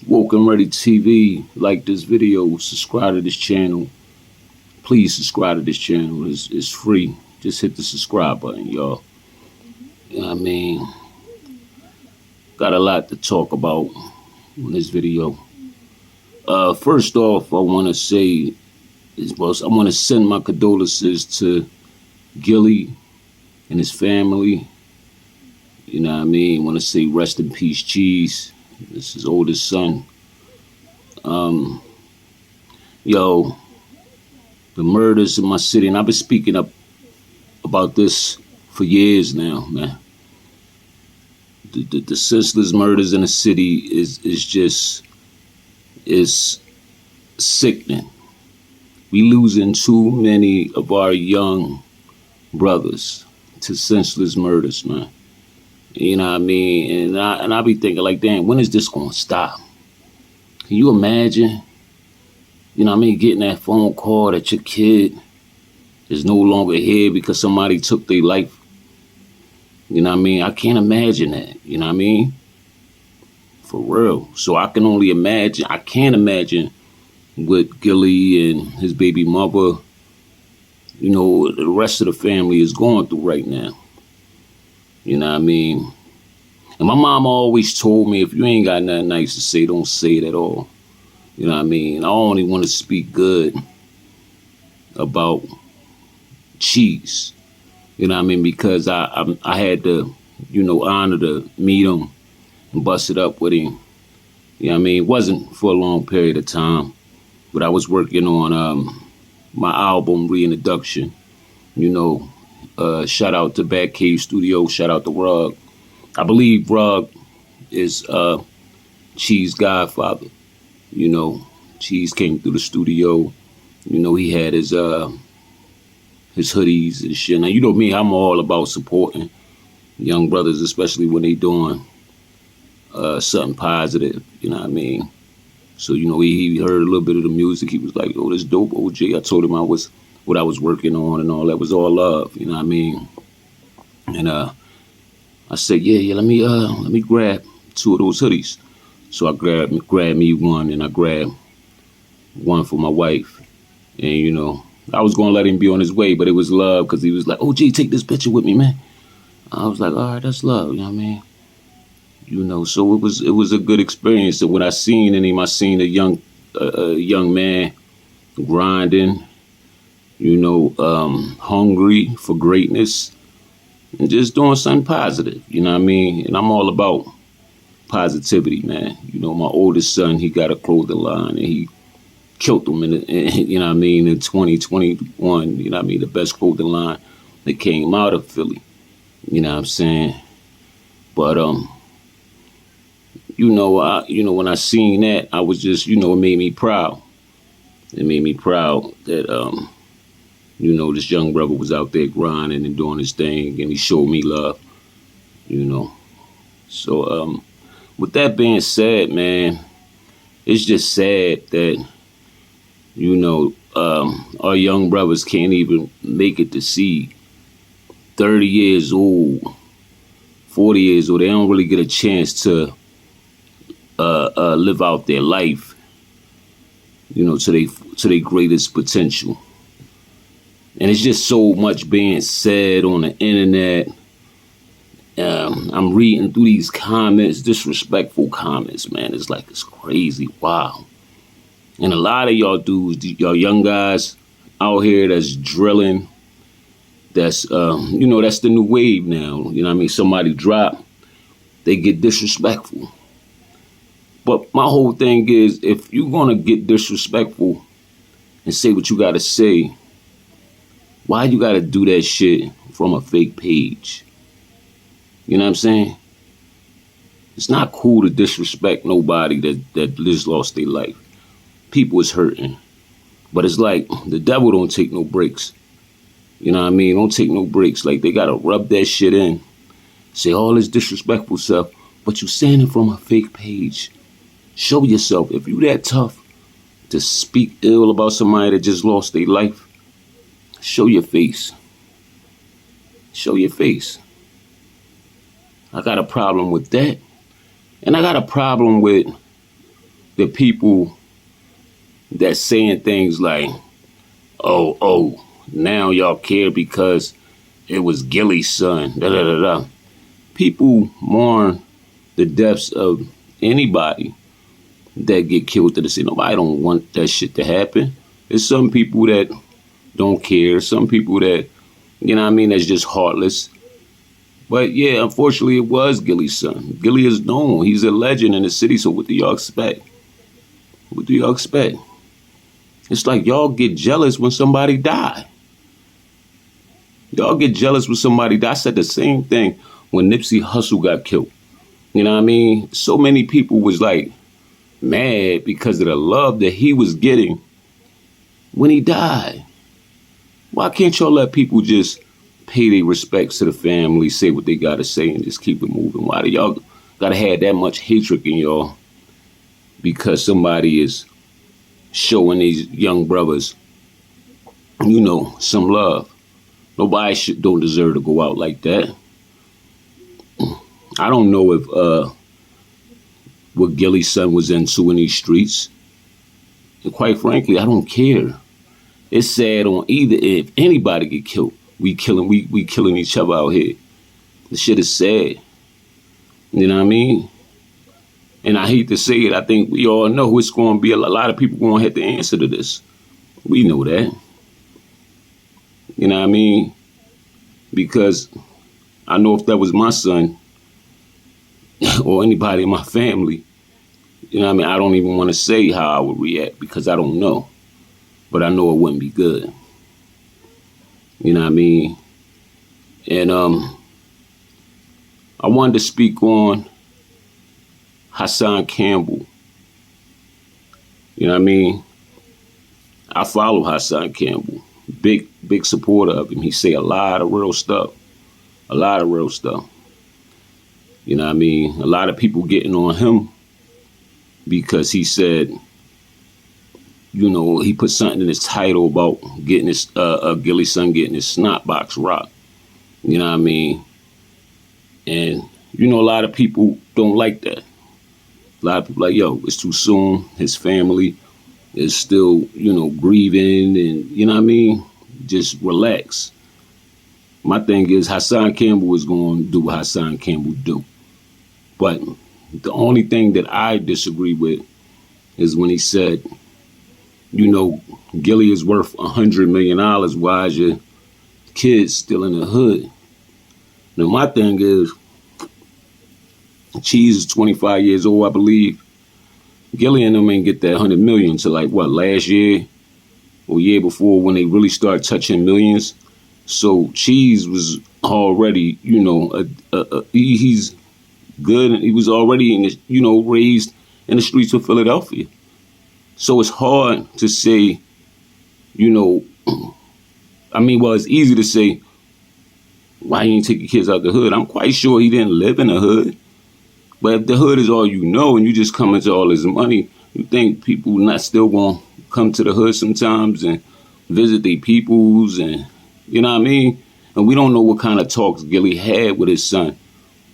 Woke and Ready TV. Like this video, subscribe to this channel. Please subscribe to this channel. It's free. Just hit the subscribe button, y'all. You know what I mean? Got a lot to talk about in this video. First off, I want to say, I want to send my condolences to Gilly and his family. You know what I mean? I want to say rest in peace, Cheese. This is his oldest son. Yo, the murders in my city, and I've been speaking up about this for years now, man. The senseless murders in the city is sickening. We losing too many of our young brothers to senseless murders, man. You know what I mean? And I be thinking like, damn, when is this gonna stop? Can you imagine? You know what I mean? Getting that phone call that your kid is no longer here because somebody took their life. You know what I mean? I can't imagine that. You know what I mean? For real. So I can only imagine. I can't imagine what Gilly and his baby mother, you know, the rest of the family is going through right now. You know what I mean? And my mom always told me, if you ain't got nothing nice to say, don't say it at all. You know what I mean? I only want to speak good about Cheese. You know what I mean? Because I had the, you know, honor to meet him and bust it up with him. You know what I mean? It wasn't for a long period of time, but I was working on my album reintroduction. You know, shout out to Bad Cave Studio. Shout out to Rug. I believe Rug is Cheese godfather. You know, Cheese came through the studio. You know, he had his hoodies and shit. Now, you know me, I'm all about supporting young brothers, especially when they doing something positive. You know what I mean? So, you know, he heard a little bit of the music. He was like, oh, this dope, OJ. I told him what I was working on and all that was all love. You know what I mean? And I said, yeah, let me grab 2 of those hoodies. So I grabbed me one, and I grabbed one for my wife. And, you know, I was going to let him be on his way, but it was love because he was like, OG, take this picture with me, man. I was like, all right, that's love. You know what I mean? You know, so it was a good experience. And when I seen him, I seen a young man grinding, you know, hungry for greatness and just doing something positive. You know what I mean? And I'm all about positivity, man. You know, my oldest son, he got a clothing line, and he killed them you know what I mean, in 2021. You know what I mean? The best clothing line that came out of Philly. You know what I'm saying? But you know, when I seen that, I was just, you know, it made me proud. It made me proud that you know, this young brother was out there grinding and doing his thing, and he showed me love. You know, so with that being said, man, it's just sad that, you know, our young brothers can't even make it to see 30 years old, 40 years old. They don't really get a chance to live out their life, you know, to their greatest potential. And it's just so much being said on the internet. I'm reading through these comments, disrespectful comments, man. It's like, it's crazy. Wow. And a lot of y'all dudes, y'all young guys out here that's drilling, that's, you know, that's the new wave now. You know what I mean? Somebody drop, they get disrespectful. But my whole thing is, if you're going to get disrespectful and say what you got to say, why you got to do that shit from a fake page? You know what I'm saying? It's not cool to disrespect nobody that just lost their life. People is hurting. But it's like, the devil don't take no breaks. You know what I mean? Don't take no breaks. Like, they got to rub that shit in. Say all this disrespectful stuff, but you saying it from a fake page. Show yourself. If you that tough to speak ill about somebody that just lost their life, show your face. Show your face. I got a problem with that. And I got a problem with the people that saying things like, oh, now y'all care because it was Gillie's son, da da da da. People mourn the deaths of anybody that get killed to the city. Nobody don't want that shit to happen. There's some people that don't care. Some people that, you know what I mean, that's just heartless. But yeah, unfortunately, it was Gillie's son. Gillie is known. He's a legend in the city, so what do y'all expect? What do y'all expect? It's like y'all get jealous when somebody die. Y'all get jealous when somebody die. I said the same thing when Nipsey Hussle got killed. You know what I mean? So many people was like mad because of the love that he was getting when he died. Why can't y'all let people just pay their respects to the family, say what they gotta say, and just keep it moving? Why do y'all gotta have that much hatred in y'all because somebody is showing these young brothers, you know, some love? Nobody don't deserve to go out like that. I don't know if what Gillie's son was into in these streets. And quite frankly, I don't care. It's sad on either end. If anybody get killed, we killing each other out here. The shit is sad. You know what I mean? And I hate to say it, I think we all know it's going to be a lot of people going to have to answer to this. We know that. You know what I mean? Because I know if that was my son or anybody in my family, you know what I mean, I don't even want to say how I would react because I don't know. But I know it wouldn't be good. You know what I mean? And I wanted to speak on Hassan Campbell. You know what I mean? I follow Hassan Campbell. Big supporter of him. He say a lot of real stuff. A lot of real stuff. You know what I mean? A lot of people getting on him because he said, you know, he put something in his title about getting his Gillie's son getting his snot box rocked. You know what I mean? And you know, a lot of people don't like that. A lot of people like, yo, it's too soon. His family is still, you know, grieving, and you know what I mean? Just relax. My thing is Hassan Campbell is going to do what Hassan Campbell do. But the only thing that I disagree with is when he said, you know, Gillie is worth $100 million. Why is your kid still in the hood? Now, my thing is, Cheese is 25 years old, I believe. Gillie and them ain't get that 100 million until like, what, last year or year before when they really started touching millions. So Cheese was already, you know, he's good. And he was already, in the, you know, raised in the streets of Philadelphia. So it's hard to say, you know, I mean, well, it's easy to say, why you ain't take your kids out the hood? I'm quite sure he didn't live in the hood. But if the hood is all you know and you just come into all this money, you think people not still going to come to the hood sometimes and visit their peoples and, you know what I mean? And we don't know what kind of talks Gillie had with his son.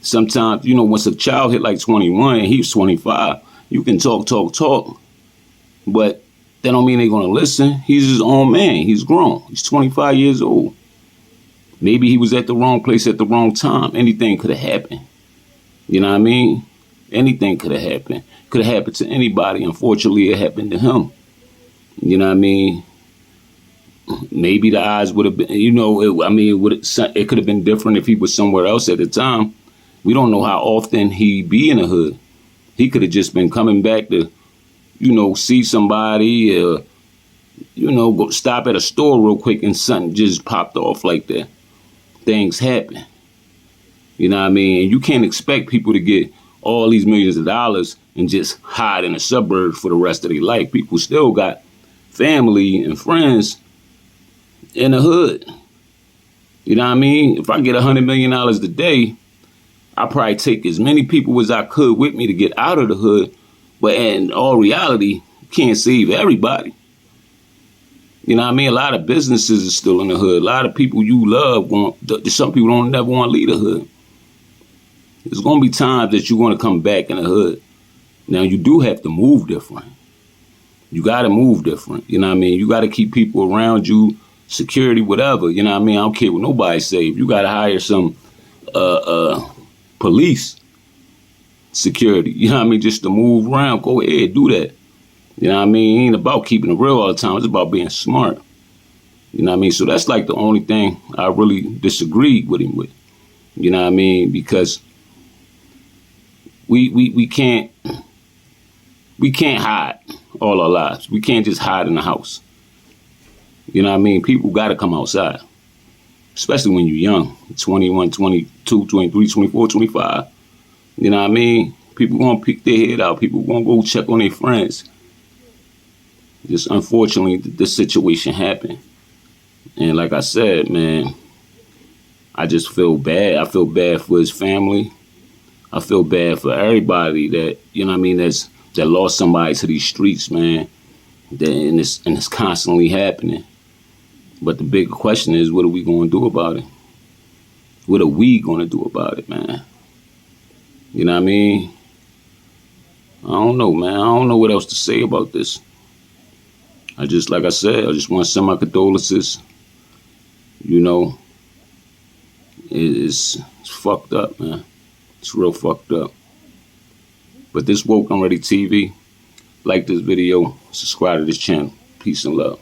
Sometimes, you know, once a child hit like 21 and he's 25, you can talk. But that don't mean they're going to listen. He's his own man. He's grown. He's 25 years old. Maybe he was at the wrong place at the wrong time. Anything could have happened. You know what I mean? Anything could have happened. Could have happened to anybody. Unfortunately, it happened to him. You know what I mean? Maybe the odds would have been, you know, it could have been different if he was somewhere else at the time. We don't know how often he'd be in the hood. He could have just been coming back to, you know, see somebody, you know, go stop at a store real quick and something just popped off like that. Things happen. You know what I mean? And you can't expect people to get all these millions of dollars and just hide in the suburbs for the rest of their life. People still got family and friends in the hood. You know what I mean? If I get $100 million today, I'll probably take as many people as I could with me to get out of the hood. But in all reality, you can't save everybody. You know what I mean? A lot of businesses are still in the hood. A lot of people you love, some people don't never want to leave the hood. There's going to be times that you're going to come back in the hood. Now, you do have to move different. You got to move different. You know what I mean? You got to keep people around you, security, whatever. You know what I mean? I don't care what nobody say. If you got to hire some police security, you know what I mean, just to move around, go ahead, do that. You know what I mean? It ain't about keeping it real all the time. It's about being smart. You know what I mean? So that's like the only thing I really disagreed with him with. You know what I mean? Because we can't hide all our lives. We can't just hide in the house. You know what I mean? People got to come outside, especially when you're young, 21, 22, 23, 24, 25. You know what I mean? People going to pick their head out. People going to go check on their friends. Just unfortunately, this situation happened. And like I said, man, I just feel bad. I feel bad for his family. I feel bad for everybody that, you know what I mean, that lost somebody to these streets, man. And it's constantly happening. But the big question is, what are we going to do about it? What are we going to do about it, man? You know what I mean? I don't know, man. I don't know what else to say about this. Like I said, I just want to send my condolences. You know, it's fucked up, man. It's real fucked up. But this Woke I'm Ready TV. Like this video, subscribe to this channel. Peace and love.